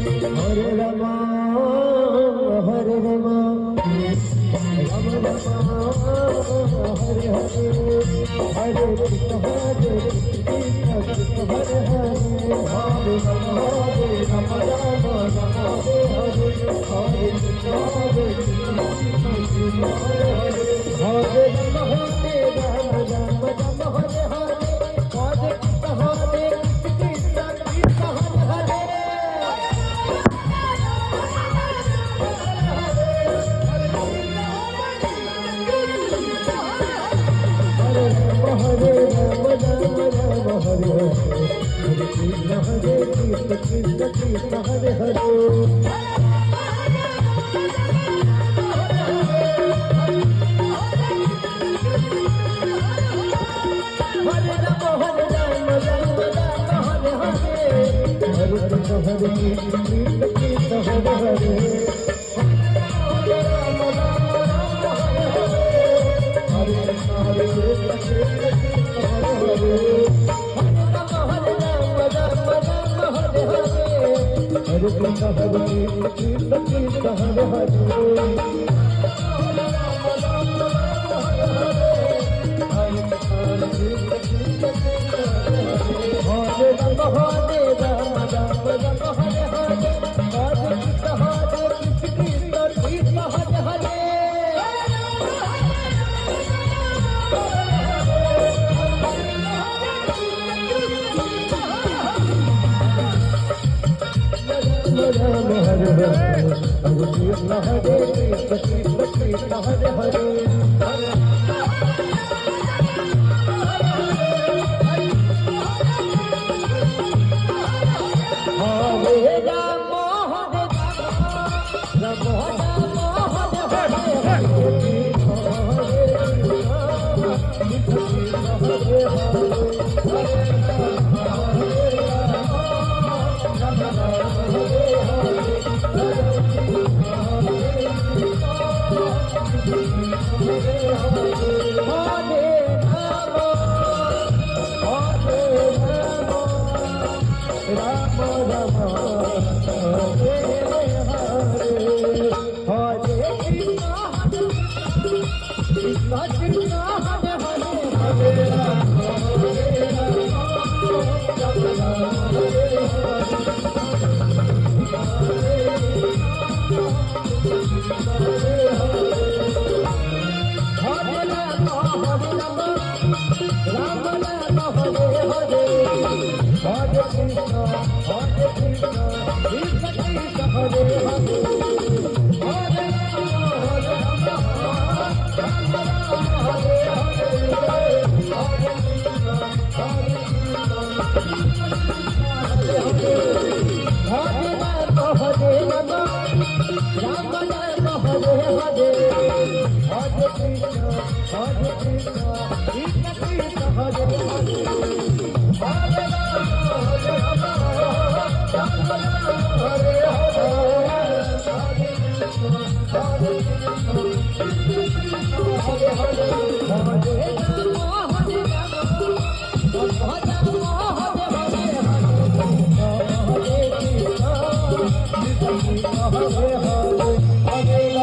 Hare Rama, Hare Rama, Rama Rama, Hare Hare, Hare Krishna, Hare Krishna, Krishna Hare Hare, Hare Rama, Rama Rama, Rama Hare Hare, Hare Krishna, Hare Krishna, Krishna Hare Hare, Hare Rama, Rama Rama, Rama Hare Hare, Hare Krishna, Hare Krishna, Krishna Hare Hare. Hare Rama, Rama Rama, Hare Hare, Hare Krishna, Krishna Krishna, Hare Hare. Hare Rama, Hare Rama, Rama Rama, Hare Hare, Hare Krishna, Krishna Krishna, Hare Hare. Hare Rama, Rama Rama, Hare Hare, Hare Krishna, Krishna Krishna, Hare Hare. Hare Rama, Hare Rama, Rama Rama, Hare Hare, Hare Krishna, Krishna Krishna, Hare Hare. Hare Rama, Hare Rama, Rama Rama, Hare Hare, Hare Krishna, Krishna Krishna, Hare Hare. Rama Hare Hare, Hare Krishna, Krishna Krishna, Hare Hare. Hare Rama, Hare Rama, Rama Rama, Hare Hare, Hare Krishna, Hare Hare